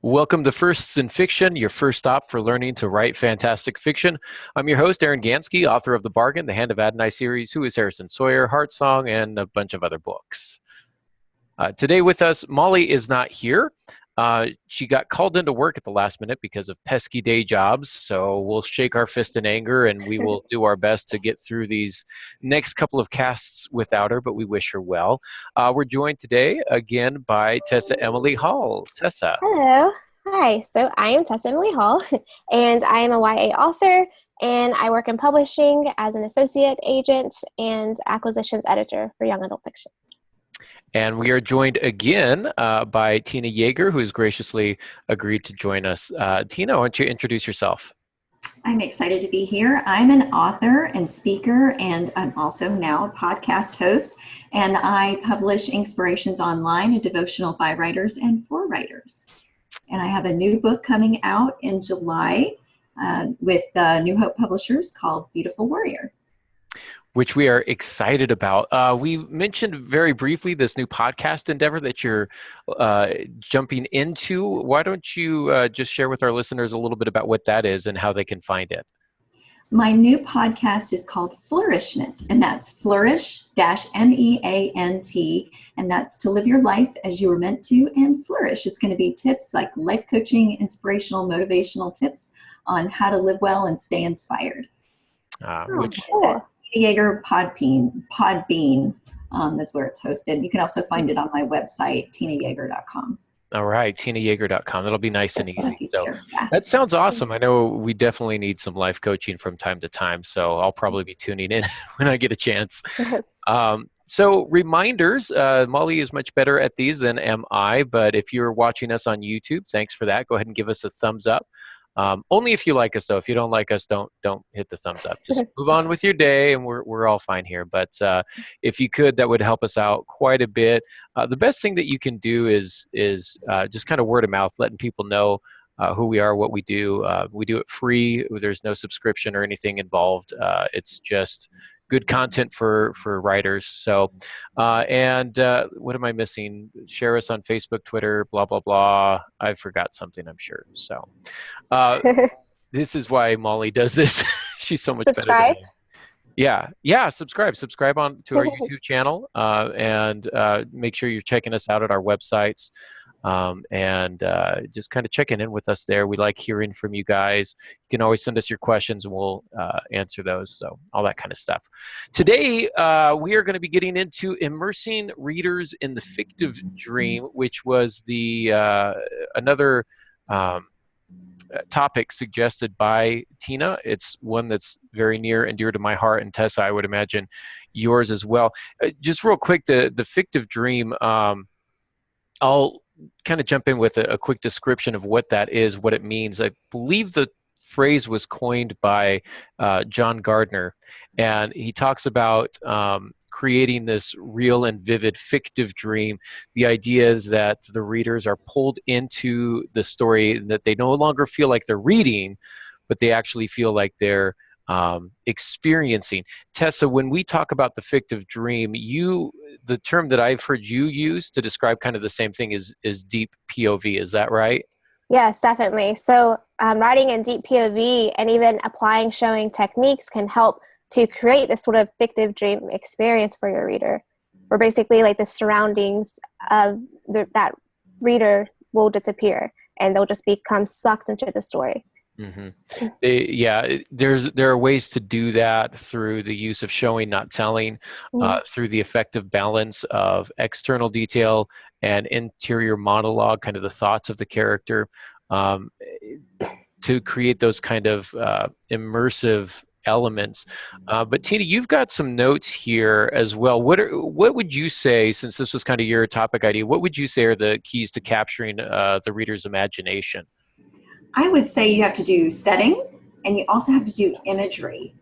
Welcome to Firsts in Fiction, your first stop for learning to write fantastic fiction. I'm your host, Aaron Gansky, author of The Bargain, The Hand of Adonai series, Who is Harrison Sawyer, Heart Song, and a bunch of other books. Today with us, Molly is not here. She got called into work at the last minute because of pesky day jobs, so we'll shake our fist in anger and we will do our best to get through these next couple of casts without her, but we wish her well. We're joined today again by Tessa Emily Hall. Tessa. Hello. Hi. So I am Tessa Emily Hall, and I am a YA author, and I work in publishing as an associate agent and acquisitions editor for young adult fiction. And we are joined again by Tina Yeager, who has graciously agreed to join us. Tina, why don't you introduce yourself? I'm excited to be here. I'm an author and speaker, and I'm also now a podcast host. And I publish Inspirations Online, a devotional by writers and for writers. And I have a new book coming out in July with New Hope Publishers called Beautiful Warrior, which we are excited about. We mentioned very briefly this new podcast endeavor that you're jumping into. Why don't you just share with our listeners a little bit about what that is and how they can find it? My new podcast is called Flourishment, and that's flourish-MEANT, and that's to live your life as you were meant to and flourish. It's going to be tips like life coaching, inspirational, motivational tips on how to live well and stay inspired. Cool. Yeager Podbean is where it's hosted. You can also find it on my website, tinayeager.com. All right, tinayeager.com. That'll be nice and easy. So yeah. That sounds awesome. I know we definitely need some life coaching from time to time, so I'll probably be tuning in when I get a chance. So reminders, Molly is much better at these than am I, but if you're watching us on YouTube, thanks for that. Go ahead and give us a thumbs up. Only if you like us, though. If you don't like us, don't hit the thumbs up. Just move on with your day, and we're all fine here. But if you could, that would help us out quite a bit. The best thing that you can do is just kind of word of mouth, letting people know who we are, what we do. We do it free. There's no subscription or anything involved. It's just good content for writers. So, and what am I missing? Share us on Facebook, Twitter, blah, blah, blah. I forgot something, I'm sure. So this is why Molly does this. She's so much better than me. Yeah. Subscribe on to our YouTube channel and make sure you're checking us out at our websites. And just kind of checking in with us there. We like hearing from you guys. You can always send us your questions and we'll answer those. So all that kind of stuff. Today, we are going to be getting into immersing readers in the fictive dream, which was the another topic suggested by Tina. It's one that's very near and dear to my heart, and Tessa, I would imagine yours as well. Just real quick, the fictive dream, I'll kind of jump in with a quick description of what that is, what it means. I believe the phrase was coined by John Gardner, and he talks about creating this real and vivid fictive dream. The idea is that the readers are pulled into the story, that they no longer feel like they're reading, but they actually feel like they're experiencing. Tessa, when we talk about the fictive dream, the term that I've heard you use to describe kind of the same thing is deep POV. Is that right? Yes, definitely. So writing in deep POV and even applying showing techniques can help to create this sort of fictive dream experience for your reader, where basically like the surroundings of that reader will disappear and they'll just become sucked into the story. Mm-hmm. There are ways to do that through the use of showing, not telling, through the effective balance of external detail and interior monologue, kind of the thoughts of the character, to create those kind of immersive elements. But Tina, you've got some notes here as well. What would you say, since this was kind of your topic idea, what would you say are the keys to capturing the reader's imagination? I would say you have to do setting, and you also have to do imagery,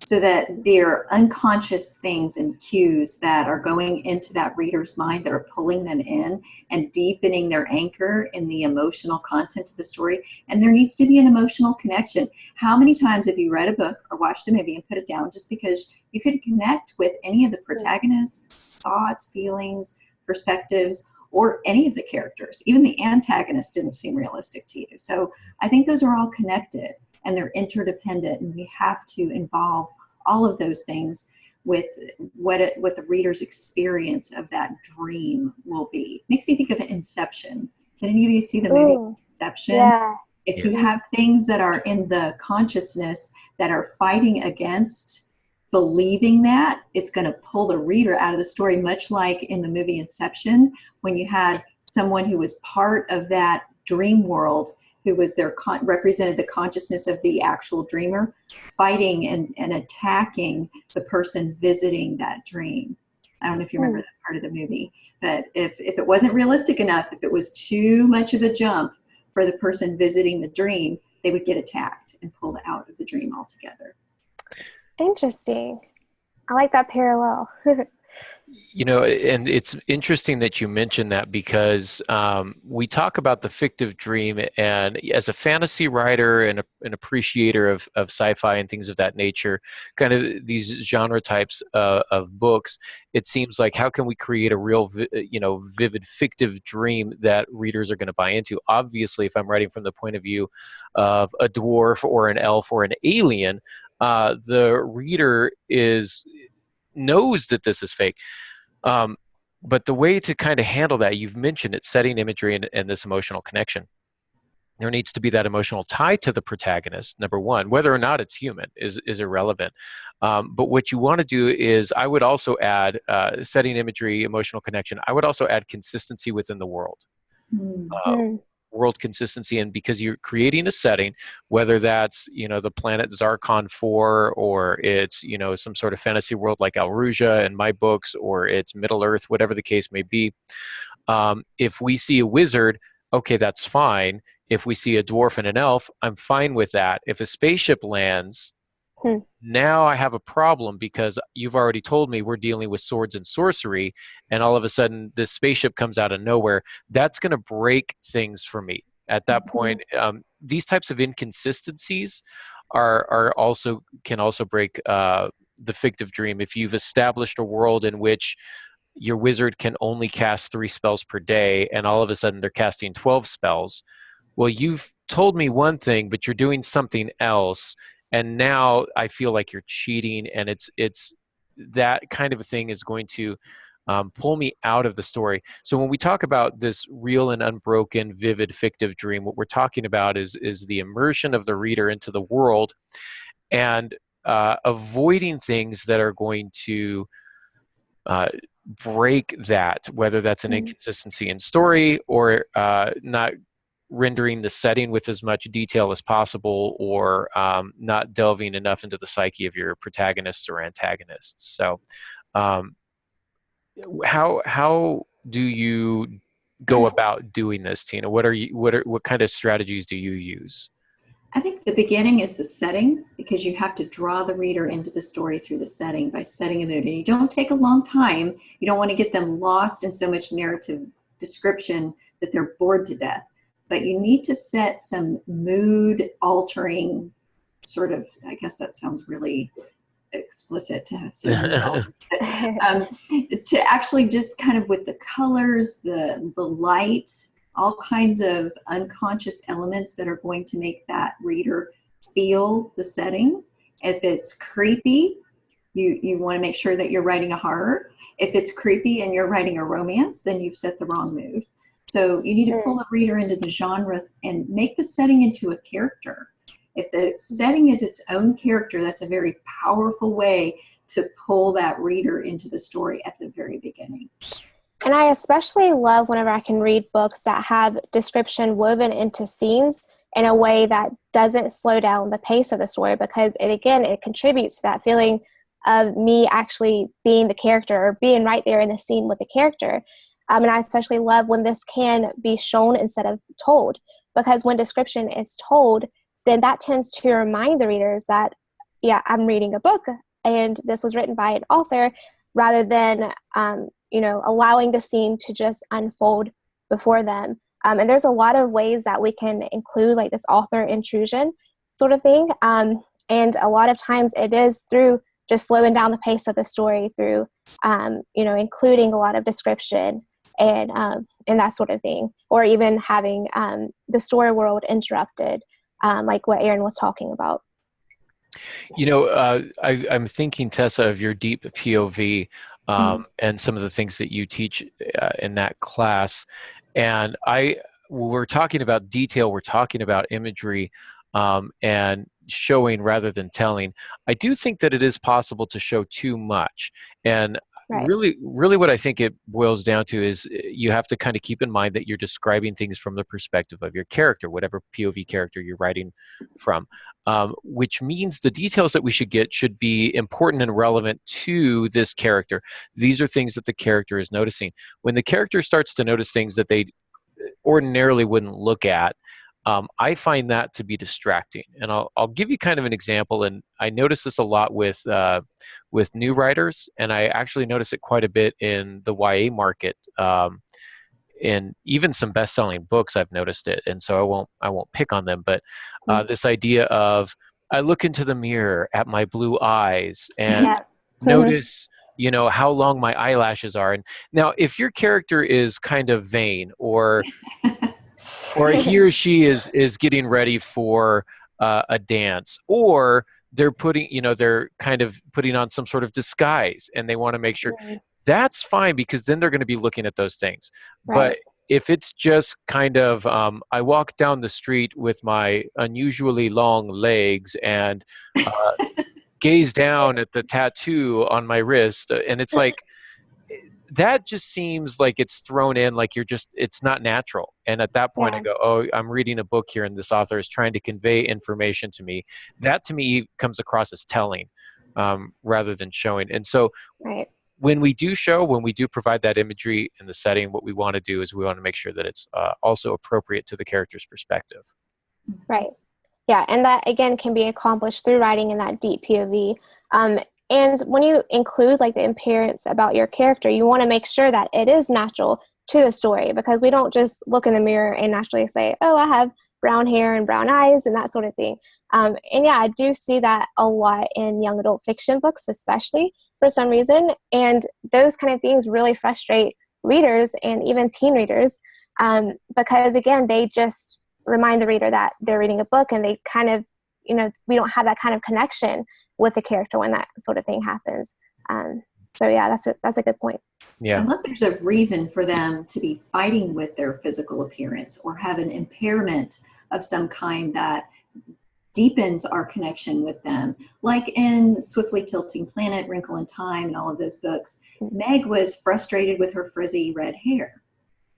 so that there are unconscious things and cues that are going into that reader's mind that are pulling them in and deepening their anchor in the emotional content of the story. And there needs to be an emotional connection. How many times have you read a book or watched a movie and put it down just because you couldn't connect with any of the protagonists' thoughts, feelings, perspectives, or any of the characters. Even the antagonist didn't seem realistic to you. So I think those are all connected and they're interdependent, and we have to involve all of those things with what the reader's experience of that dream will be. Makes me think of Inception. Did any of you see the movie Inception? Yeah. If you have things that are in the consciousness that are fighting against believing that, it's going to pull the reader out of the story, much like in the movie Inception, when you had someone who was part of that dream world, who was represented the consciousness of the actual dreamer, fighting and attacking the person visiting that dream. I don't know if you remember that part of the movie, but if it wasn't realistic enough, if it was too much of a jump for the person visiting the dream, they would get attacked and pulled out of the dream altogether. Interesting. I like that parallel. And it's interesting that you mentioned that, because we talk about the fictive dream, and as a fantasy writer and an appreciator of sci-fi and things of that nature, kind of these genre types of books, it seems like, how can we create a real, vivid fictive dream that readers are going to buy into? Obviously, if I'm writing from the point of view of a dwarf or an elf or an alien, the reader knows that this is fake. But the way to kind of handle that, you've mentioned it, setting imagery and this emotional connection. There needs to be that emotional tie to the protagonist, number one. Whether or not it's human is irrelevant. But what you want to do is, I would also add, setting imagery, emotional connection, I would also add consistency within the world. World consistency, and because you're creating a setting, whether that's the planet Zarkon 4, or it's some sort of fantasy world like Alrusia in my books, or it's Middle Earth, whatever the case may be. If we see a wizard, okay, that's fine. If we see a dwarf and an elf, I'm fine with that. If a spaceship lands, now I have a problem, because you've already told me we're dealing with swords and sorcery, and all of a sudden this spaceship comes out of nowhere. That's going to break things for me at that point. These types of inconsistencies can also break the fictive dream. If you've established a world in which your wizard can only cast 3 spells per day, and all of a sudden they're casting 12 spells, well, you've told me one thing, but you're doing something else. And now I feel like you're cheating, and it's that kind of a thing is going to pull me out of the story. So when we talk about this real and unbroken, vivid, fictive dream, what we're talking about is the immersion of the reader into the world, and avoiding things that are going to break that, whether that's an inconsistency in story, or not rendering the setting with as much detail as possible, or not delving enough into the psyche of your protagonists or antagonists. So how do you go about doing this, Tina? What kind of strategies do you use? I think the beginning is the setting, because you have to draw the reader into the story through the setting by setting a mood. And you don't take a long time. You don't want to get them lost in so much narrative description that they're bored to death. But you need to set some mood altering sort of, I guess that sounds really explicit to say mood altering, to actually just kind of with the colors, the light, all kinds of unconscious elements that are going to make that reader feel the setting. If it's creepy, you want to make sure that you're writing a horror. If it's creepy and you're writing a romance, then you've set the wrong mood. So you need to pull the reader into the genre and make the setting into a character. If the setting is its own character, that's a very powerful way to pull that reader into the story at the very beginning. And I especially love whenever I can read books that have description woven into scenes in a way that doesn't slow down the pace of the story, because it contributes to that feeling of me actually being the character, or being right there in the scene with the character. And I especially love when this can be shown instead of told, because when description is told, then that tends to remind the readers that, yeah, I'm reading a book and this was written by an author, rather than, allowing the scene to just unfold before them. And there's a lot of ways that we can include like this author intrusion sort of thing. And a lot of times it is through just slowing down the pace of the story, through, including a lot of description and that sort of thing, or even having the story world interrupted, like what Aaron was talking about. You know, I'm thinking, Tessa, of your deep POV and some of the things that you teach in that class. And we're talking about detail, we're talking about imagery and showing rather than telling. I do think that it is possible to show too much. And Right. really what I think it boils down to is you have to kind of keep in mind that you're describing things from the perspective of your character, whatever POV character you're writing from, which means the details that we should get should be important and relevant to this character. These are things that the character is noticing. When the character starts to notice things that they ordinarily wouldn't look at, I find that to be distracting. And I'll give you kind of an example, and I notice this a lot with new writers, and I actually notice it quite a bit in the YA market. In even some best-selling books, I've noticed it, and so I won't pick on them. But this idea of I look into the mirror at my blue eyes and notice, you know, how long my eyelashes are. And now, if your character is kind of vain, or he or she is getting ready for a dance, or they're they're kind of putting on some sort of disguise, and they want to make sure, that's fine, because then they're going to be looking at those things. Right. But if it's just kind of, I walk down the street with my unusually long legs and gaze down at the tattoo on my wrist, and it's like, that just seems like it's thrown in, like it's not natural. And at that point I go, oh, I'm reading a book here and this author is trying to convey information to me. That to me comes across as telling rather than showing. And so when we do provide that imagery in the setting, what we want to do is we want to make sure that it's also appropriate to the character's perspective. Right. Yeah, and that again can be accomplished through writing in that deep POV. And when you include like the appearance about your character, you want to make sure that it is natural to the story, because we don't just look in the mirror and naturally say, oh, I have brown hair and brown eyes and that sort of thing. And yeah, I do see that a lot in young adult fiction books, especially for some reason. And those kind of things really frustrate readers and even teen readers, because again, they just remind the reader that they're reading a book, and they kind of, we don't have that kind of connection with the character when that sort of thing happens. So yeah, that's a good point. Yeah. Unless there's a reason for them to be fighting with their physical appearance or have an impairment of some kind that deepens our connection with them. Like in Swiftly Tilting Planet, Wrinkle in Time, and all of those books, Meg was frustrated with her frizzy red hair.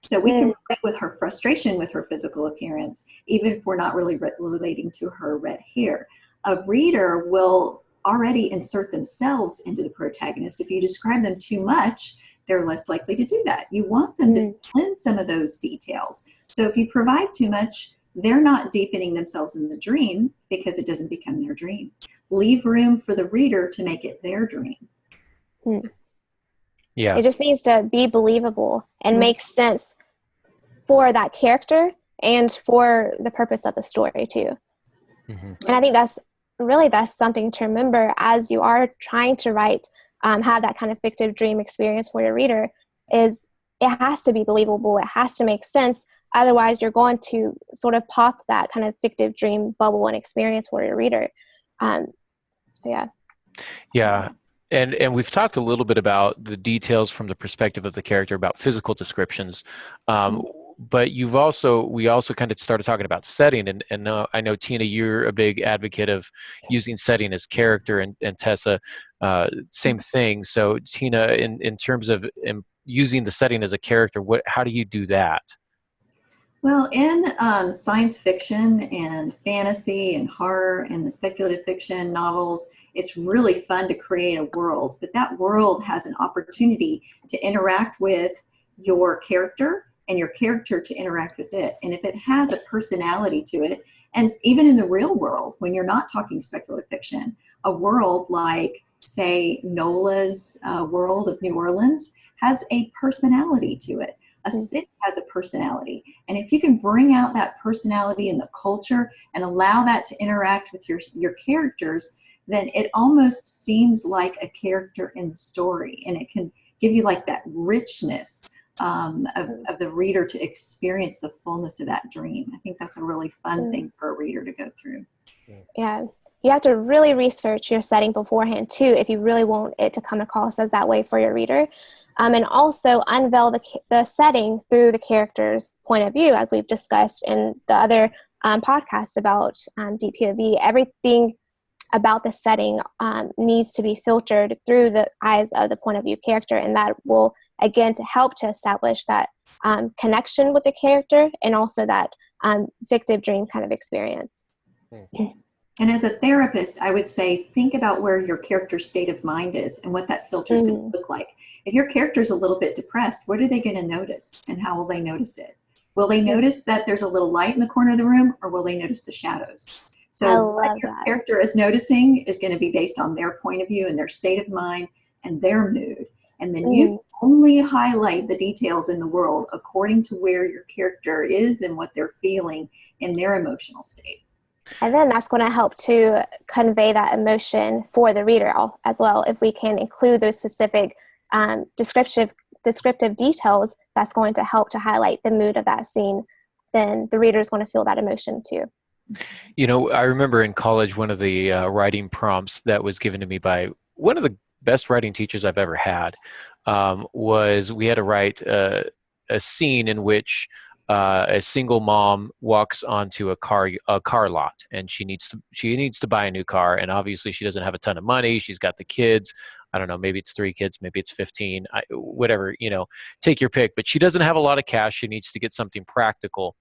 So we can relate with her frustration with her physical appearance, even if we're not really relating to her red hair. A reader will already insert themselves into the protagonist. If you describe them too much, they're less likely to do that. You want them to fill in some of those details. So if you provide too much, they're not deepening themselves in the dream, because it doesn't become their dream. Leave room for the reader to make it their dream. Yeah. It just needs to be believable and make sense for that character and for the purpose of the story too. And I think that's something to remember as you are trying to write, have that kind of fictive dream experience for your reader, is it has to be believable. It has to make sense. Otherwise, you're going to sort of pop that kind of fictive dream bubble and experience for your reader. So yeah. Yeah. And we've talked a little bit about the details from the perspective of the character, about physical descriptions. But we also kind of started talking about setting, and I know, Tina, you're a big advocate of using setting as character, and Tessa, same thing. So Tina, in terms of using the setting as a character, how do you do that? Well, in science fiction and fantasy and horror and the speculative fiction novels, it's really fun to create a world, but that world has an opportunity to interact with your character and your character to interact with it. And if it has a personality to it, and even in the real world, when you're not talking speculative fiction, a world like, say, Nola's world of New Orleans has a personality to it. A city has a personality. And if you can bring out that personality in the culture and allow that to interact with your characters, then it almost seems like a character in the story. And it can give you like that richness of the reader to experience the fullness of that dream. I think that's a really fun thing for a reader to go through. Yeah. You have to really research your setting beforehand too, if you really want it to come across as that way for your reader. And also unveil the setting through the character's point of view, as we've discussed in the other podcast about deep POV. Everything about the setting needs to be filtered through the eyes of the point of view character, and that will, again, to help to establish that connection with the character and also that fictive dream kind of experience. And as a therapist, I would say, think about where your character's state of mind is and what that filter is going to look like. If your character's a little bit depressed, what are they going to notice, and how will they notice it? Will they notice that there's a little light in the corner of the room, or will they notice the shadows? So what your character is noticing is going to be based on their point of view and their state of mind and their mood. And then you only highlight the details in the world according to where your character is and what they're feeling in their emotional state. And then that's going to help to convey that emotion for the reader as well. If we can include those specific descriptive details, that's going to help to highlight the mood of that scene, then the reader is going to feel that emotion too. You know, I remember in college, one of the writing prompts that was given to me by one of the best writing teachers I've ever had was we had to write a scene in which a single mom walks onto a car lot, and she needs to buy a new car, and obviously she doesn't have a ton of money. She's got the kids. I don't know, maybe it's 3 kids, maybe it's 15, whatever, you know, take your pick. But she doesn't have a lot of cash. She needs to get something practical.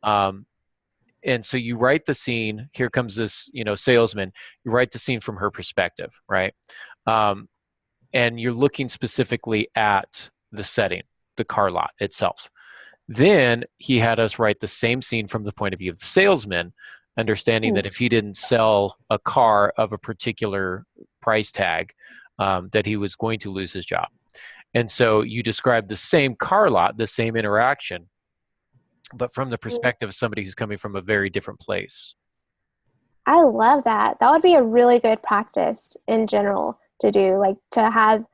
And so you write the scene. Here comes this, you know, salesman. You write the scene from her perspective, right? And you're looking specifically at the setting, the car lot itself. Then he had us write the same scene from the point of view of the salesman, understanding that if he didn't sell a car of a particular price tag, that he was going to lose his job. And so you describe the same car lot, the same interaction, but from the perspective of somebody who's coming from a very different place. I love that. That would be a really good practice in general to do, like to have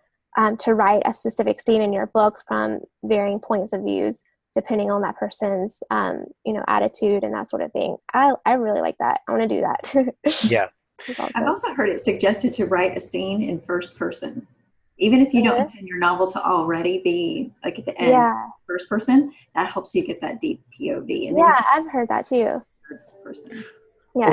to write a specific scene in your book from varying points of views, depending on that person's attitude and that sort of thing. I really like that. I want to do that. Yeah. I've also heard it suggested to write a scene in first person. Even if you don't intend your novel to already be like at the end first person, that helps you get that deep POV. And then I've heard that too. Person. Yeah.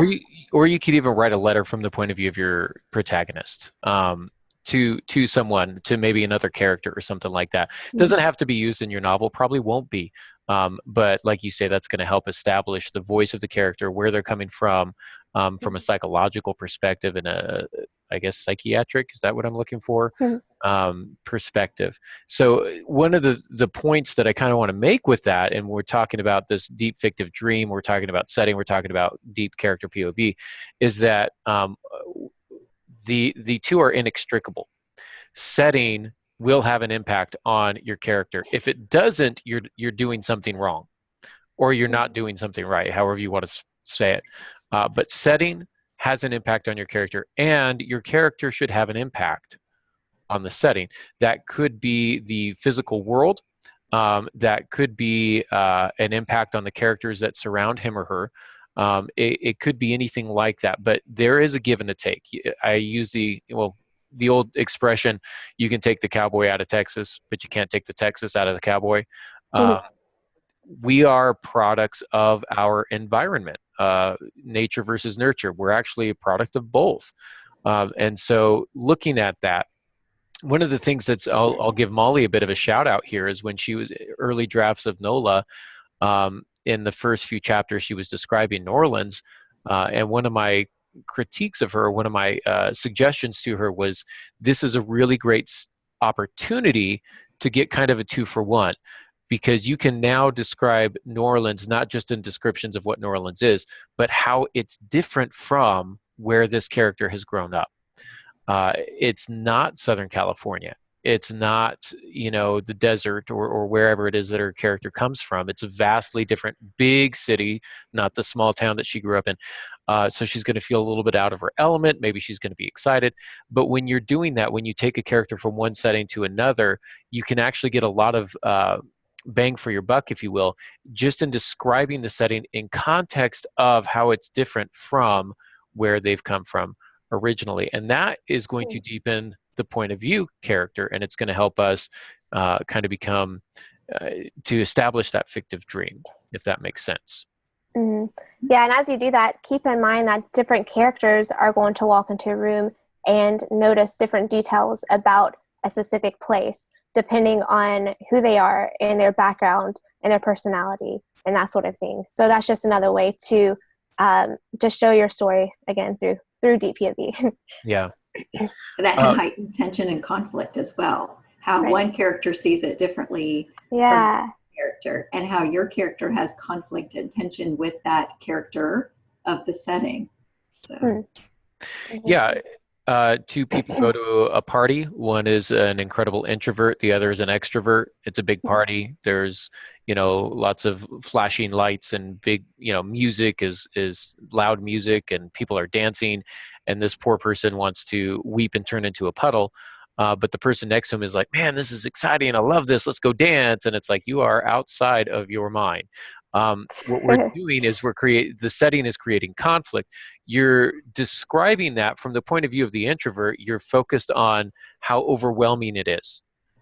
Or you could even write a letter from the point of view of your protagonist to someone, to maybe another character or something like that. It doesn't have to be used in your novel, probably won't be. But like you say, that's going to help establish the voice of the character, where they're coming from a psychological perspective and I guess psychiatric, is that what I'm looking for? Perspective. So one of the points that I kind of want to make with that, and we're talking about this deep fictive dream, we're talking about setting, we're talking about deep character POV, is that the two are inextricable. Setting will have an impact on your character. If it doesn't, you're doing something wrong, or you're not doing something right, however you want to say it. But setting has an impact on your character, and your character should have an impact on the setting. That could be the physical world. That could be an impact on the characters that surround him or her. It could be anything like that, but there is a give and a take. I use the old expression, you can take the cowboy out of Texas, but you can't take the Texas out of the cowboy. We are products of our environment, nature versus nurture. We're actually a product of both. And so looking at that, one of the things I'll give Molly a bit of a shout out here is when she was early drafts of NOLA, in the first few chapters, she was describing New Orleans. And one of my critiques of her, one of my suggestions to her was, this is a really great opportunity to get kind of a 2-for-1, because you can now describe New Orleans not just in descriptions of what New Orleans is, but how it's different from where this character has grown up. It's not Southern California. It's not, the desert or wherever it is that her character comes from. It's a vastly different big city, not the small town that she grew up in. So she's going to feel a little bit out of her element. Maybe she's going to be excited. But when you're doing that, when you take a character from one setting to another, you can actually get a lot of bang for your buck, if you will, just in describing the setting in context of how it's different from where they've come from originally. And that is going to deepen the point of view character, and it's going to help us kind of become to establish that fictive dream, if that makes sense. Mm-hmm. Yeah, and as you do that, keep in mind that different characters are going to walk into a room and notice different details about a specific place, depending on who they are and their background and their personality and that sort of thing. So that's just another way to just show your story again through deep POV. Yeah. That can heighten tension and conflict as well. How one character sees it differently from the character, and how your character has conflict and tension with that character of the setting. So. Yeah. Two people go to a party. One is an incredible introvert. The other is an extrovert. It's a big party. There's, lots of flashing lights and big, music is loud music, and people are dancing. And this poor person wants to weep and turn into a puddle. But the person next to him is like, man, this is exciting. I love this. Let's go dance. And it's like, you are outside of your mind. What we're doing is the setting is creating conflict. You're describing that from the point of view of the introvert. You're focused on how overwhelming it is,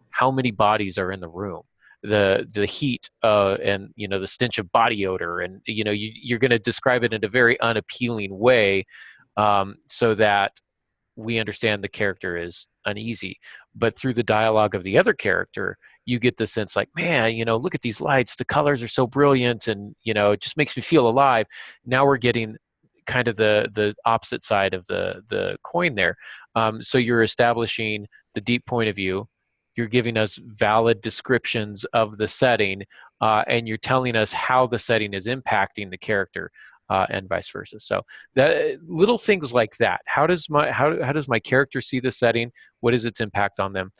how many bodies are in the room, the heat, and the stench of body odor, and you're going to describe it in a very unappealing way, so that we understand the character is uneasy. But through the dialogue of the other character, you get the sense like, man, look at these lights, the colors are so brilliant, and it just makes me feel alive. Now we're getting kind of the opposite side of the coin there. So you're establishing the deep point of view, you're giving us valid descriptions of the setting, and you're telling us how the setting is impacting the character, and vice versa. So that little things like that. How does my character see the setting? What is its impact on them?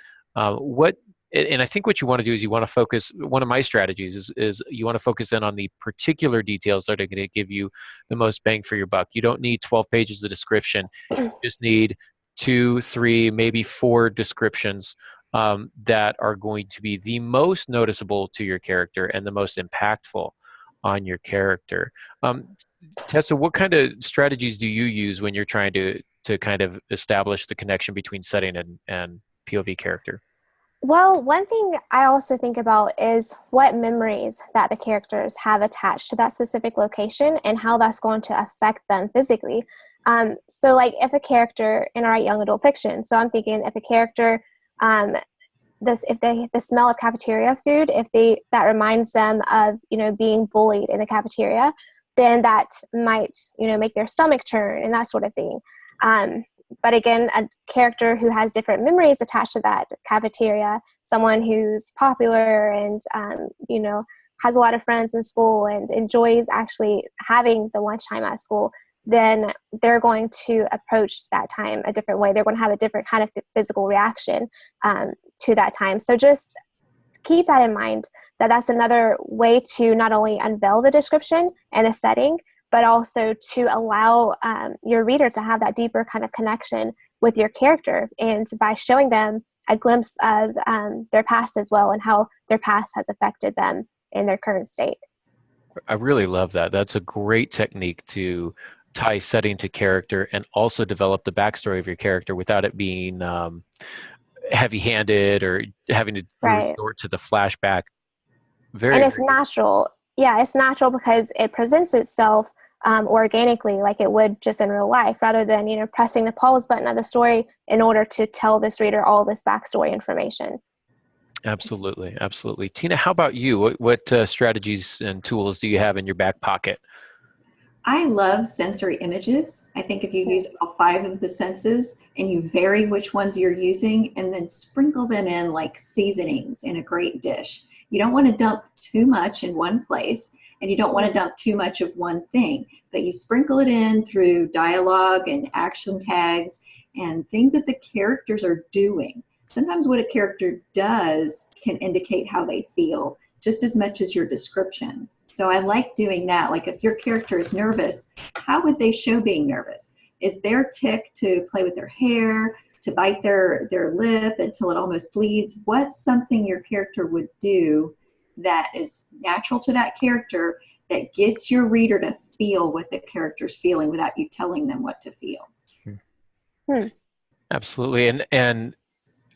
And I think what you want to do is you want to focus. One of my strategies is you want to focus in on the particular details that are going to give you the most bang for your buck. You don't need 12 pages of description. You just need 2, 3, maybe 4 descriptions that are going to be the most noticeable to your character and the most impactful on your character. Tessa, what kind of strategies do you use when you're trying to kind of establish the connection between setting and POV character? Well, one thing I also think about is what memories that the characters have attached to that specific location and how that's going to affect them physically. So like if a character in our young adult fiction, so I'm thinking if a character, the smell of cafeteria food, that reminds them of, being bullied in the cafeteria, then that might, make their stomach turn and that sort of thing. But again, a character who has different memories attached to that cafeteria, someone who's popular and, has a lot of friends in school and enjoys actually having the lunchtime at school, then they're going to approach that time a different way. They're going to have a different kind of physical reaction to that time. So just keep that in mind, that's another way to not only unveil the description and the setting, but also to allow your reader to have that deeper kind of connection with your character, and by showing them a glimpse of their past as well and how their past has affected them in their current state. I really love that. That's a great technique to tie setting to character and also develop the backstory of your character without it being heavy-handed or having to resort to the flashback. And it's natural. Yeah, it's natural because it presents itself organically like it would just in real life, rather than, pressing the pause button of the story in order to tell this reader all this backstory information. Absolutely. Absolutely. Tina, how about you? What strategies and tools do you have in your back pocket? I love sensory images. I think if you use all 5 of the senses and you vary which ones you're using and then sprinkle them in like seasonings in a great dish. You don't want to dump too much in one place, and you don't want to dump too much of one thing, but you sprinkle it in through dialogue and action tags and things that the characters are doing. sometimes what a character does can indicate how they feel just as much as your description. So I like doing that. Like if your character is nervous, how would they show being nervous? Is their tick to play with their hair, to bite their lip until it almost bleeds? What's something your character would do that is natural to that character that gets your reader to feel what the character's feeling without you telling them what to feel? Absolutely. And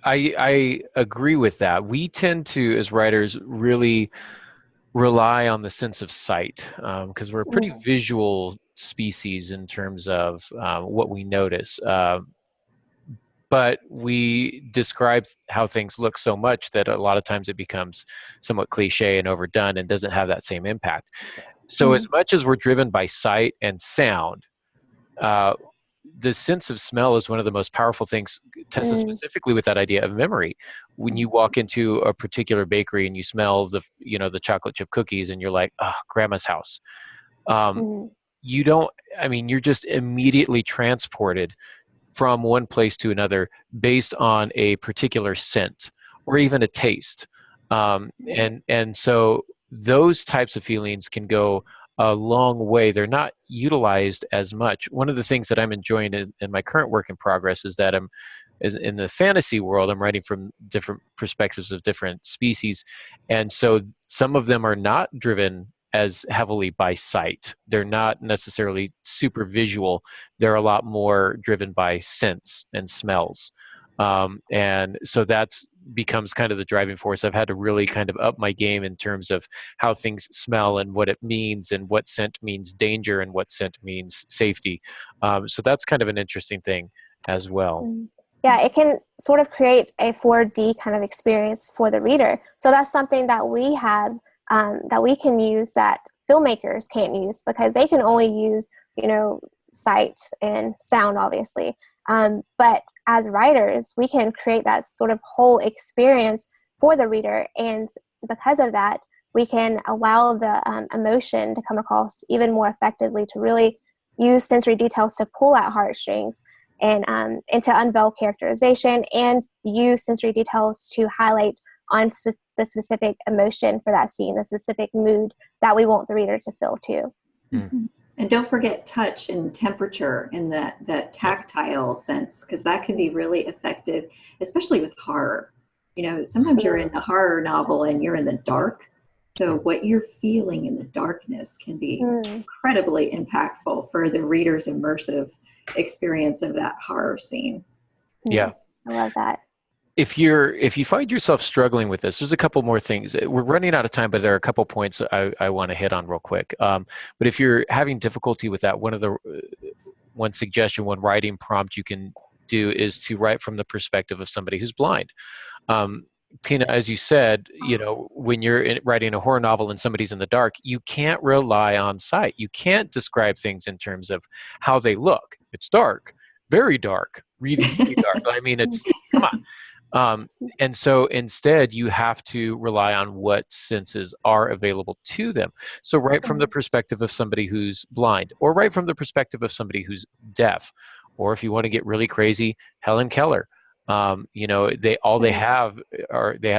I agree with that. We tend to, as writers, really rely on the sense of sight because we're a pretty visual species in terms of what we notice. But we describe how things look so much that a lot of times it becomes somewhat cliche and overdone and doesn't have that same impact. So as much as we're driven by sight and sound, uh, the sense of smell is one of the most powerful things, Tessa, specifically with that idea of memory. When you walk into a particular bakery and you smell the chocolate chip cookies and you're like, oh, grandma's house. You don't, I mean, you're just immediately transported from one place to another based on a particular scent or even a taste. And so those types of feelings can go a long way. They're not utilized as much. One of the things that I'm enjoying in my current work in progress is that is in the fantasy world, I'm writing from different perspectives of different species. And so some of them are not driven as heavily by sight. They're not necessarily super visual. They're a lot more driven by scents and smells. And so that's becomes kind of the driving force. I've had to really kind of up my game in terms of how things smell and what it means, and what scent means danger and what scent means safety. So that's kind of an interesting thing as well. Yeah, it can sort of create a 4D kind of experience for the reader. So that's something that we have that we can use that filmmakers can't use, because they can only use, sight and sound, obviously. But as writers, we can create that sort of whole experience for the reader. And because of that, we can allow the emotion to come across even more effectively, to really use sensory details to pull at heartstrings and to unveil characterization, and use sensory details to highlight on the specific emotion for that scene, the specific mood that we want the reader to feel too. And don't forget touch and temperature in that tactile sense, because that can be really effective, especially with horror. Sometimes you're in a horror novel and you're in the dark. So what you're feeling in the darkness can be incredibly impactful for the reader's immersive experience of that horror scene. Yeah. I love that. If you find yourself struggling with this, there's a couple more things. We're running out of time, but there are a couple points I want to hit on real quick. But if you're having difficulty with that, one suggestion, one writing prompt you can do is to write from the perspective of somebody who's blind. Tina, as you said, when you're writing a horror novel and somebody's in the dark, you can't rely on sight. You can't describe things in terms of how they look. It's dark, very dark, really, really dark. I mean, come on. And so instead, you have to rely on what senses are available to them. So write from the perspective of somebody who's blind, or write from the perspective of somebody who's deaf, or if you want to get really crazy, Helen Keller. They have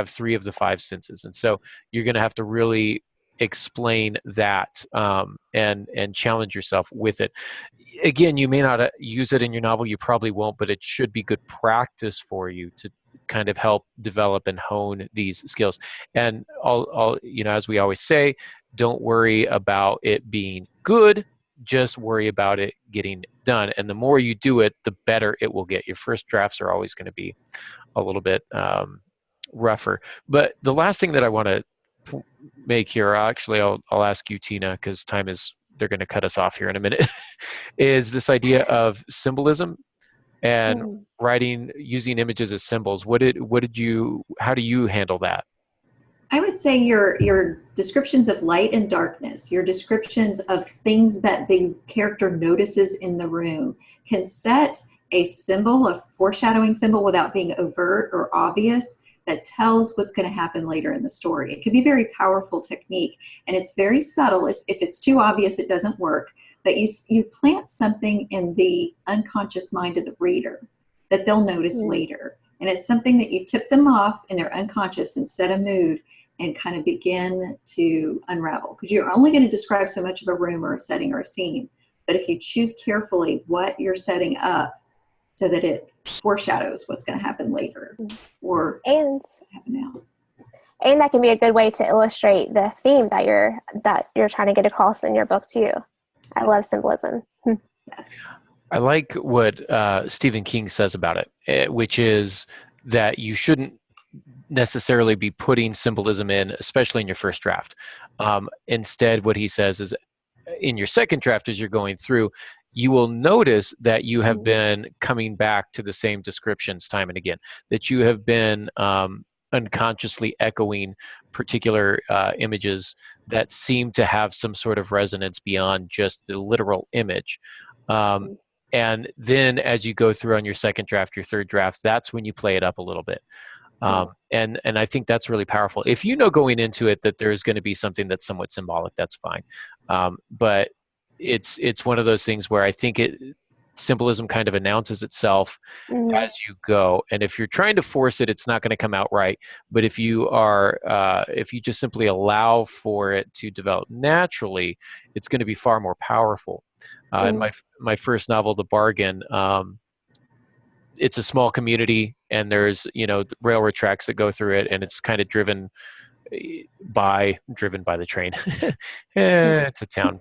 3 of the 5 senses, and so you're going to have to really explain that and challenge yourself with it. Again, you may not use it in your novel, you probably won't, but it should be good practice for you to kind of help develop and hone these skills. And as we always say, don't worry about it being good, just worry about it getting done. And the more you do it, the better it will get. Your first drafts are always going to be a little bit rougher. But the last thing that I want to make here, actually, I'll ask you, Tina, because they're going to cut us off here in a minute, is this idea of symbolism and writing using images as symbols. How do you handle that? I would say your descriptions of light and darkness, your descriptions of things that the character notices in the room, can set a symbol, a foreshadowing symbol, without being overt or obvious, that tells what's going to happen later in the story. It can be a very powerful technique, and it's very subtle. If it's too obvious, it doesn't work. But you plant something in the unconscious mind of the reader that they'll notice later. And it's something that you tip them off in their unconscious and set a mood and kind of begin to unravel. Because you're only going to describe so much of a room or a setting or a scene. But if you choose carefully what you're setting up so that it foreshadows what's going to happen later or happen now. And that can be a good way to illustrate the theme that you're trying to get across in your book too. I love symbolism. Yes. I like what Stephen King says about it, which is that you shouldn't necessarily be putting symbolism in, especially in your first draft. Instead, what he says is in your second draft, as you're going through, you will notice that you have been coming back to the same descriptions time and again, that you have been unconsciously echoing particular images that seem to have some sort of resonance beyond just the literal image. And then as you go through on your second draft, your third draft, that's when you play it up a little bit. And I think that's really powerful. If you know going into it that there's going to be something that's somewhat symbolic, that's fine. But it's one of those things where I think symbolism kind of announces itself as you go. And if you're trying to force it, it's not going to come out right. But if you just simply allow for it to develop naturally, it's going to be far more powerful. In my first novel, The Bargain, it's a small community, and there's railroad tracks that go through it, and it's kind of driven by the train. It's a town.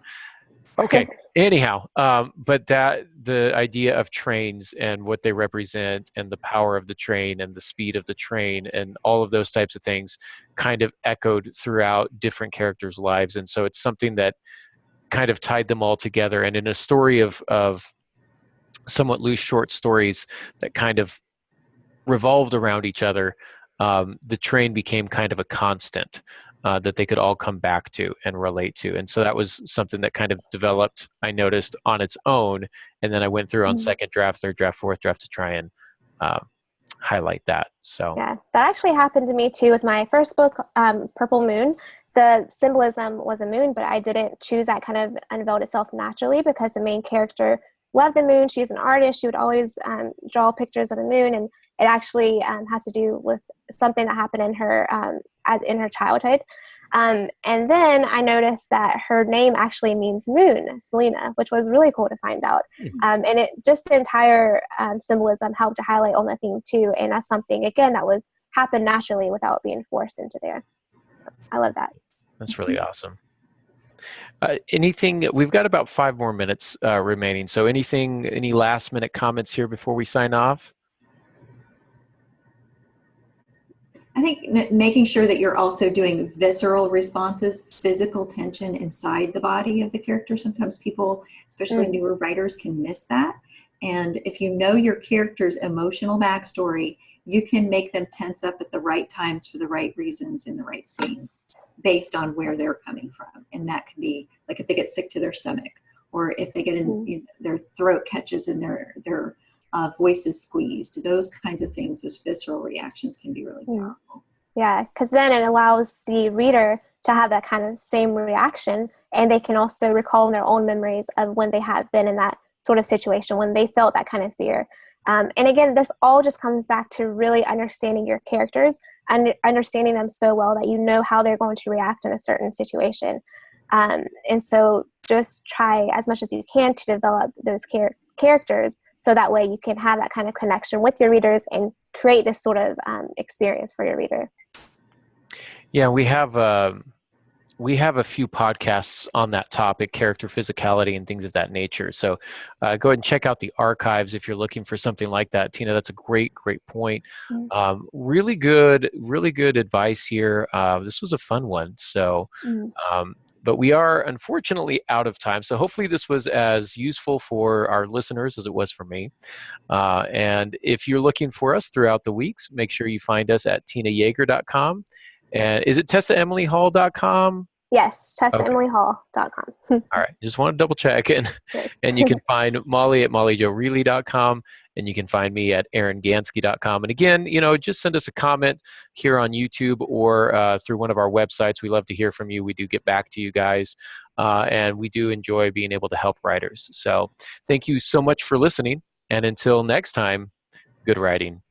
Okay. Anyhow, but the idea of trains and what they represent and the power of the train and the speed of the train and all of those types of things kind of echoed throughout different characters' lives. And so it's something that kind of tied them all together. And in a story of somewhat loose short stories that kind of revolved around each other, the train became kind of a constant that they could all come back to and relate to. And so that was something that kind of developed, I noticed, on its own. And then I went through on second draft, third draft, fourth draft to try and highlight that. So yeah, that actually happened to me too with my first book, Purple Moon. The symbolism was a moon, but I didn't choose that. Kind of unveiled itself naturally because the main character loved the moon. She's an artist. She would always draw pictures of the moon, and it actually has to do with something that happened in her in her childhood. And then I noticed that her name actually means moon, Selena, which was really cool to find out. And it just the entire symbolism helped to highlight on the theme too. And that's something, again, that happened naturally without being forced into there. I love that. That's really awesome. Anything, we've got about 5 more minutes remaining. So any last minute comments here before we sign off? I think making sure that you're also doing visceral responses, physical tension inside the body of the character. Sometimes people, especially newer writers, can miss that. And if you know your character's emotional backstory, you can make them tense up at the right times for the right reasons in the right scenes based on where they're coming from. And that can be like if they get sick to their stomach, or if they get their throat catches and their voice is squeezed. Those kinds of things, those visceral reactions can be really powerful. Yeah, because then it allows the reader to have that kind of same reaction, and they can also recall their own memories of when they have been in that sort of situation, when they felt that kind of fear. And again, this all just comes back to really understanding your characters and understanding them so well that you know how they're going to react in a certain situation. And so just try as much as you can to develop those characters so that way you can have that kind of connection with your readers and create this sort of experience for your reader. Yeah, we have a few podcasts on that topic, character physicality and things of that nature. So go ahead and check out the archives if you're looking for something like that. Tina, that's a great point. Really good advice here. This was a fun one. So, but we are unfortunately out of time. So hopefully this was as useful for our listeners as it was for me. And if you're looking for us throughout the weeks, make sure you find us at tinayeager.com. And is it TessaEmilyHall.com? Yes, TessaEmilyHall.com. All right, just want to double check. And you can find Molly at mollyjoreilly.com, and you can find me at aarongansky.com. And again, just send us a comment here on YouTube or through one of our websites. We love to hear from you. We do get back to you guys, and we do enjoy being able to help writers. So thank you so much for listening, and until next time, good writing.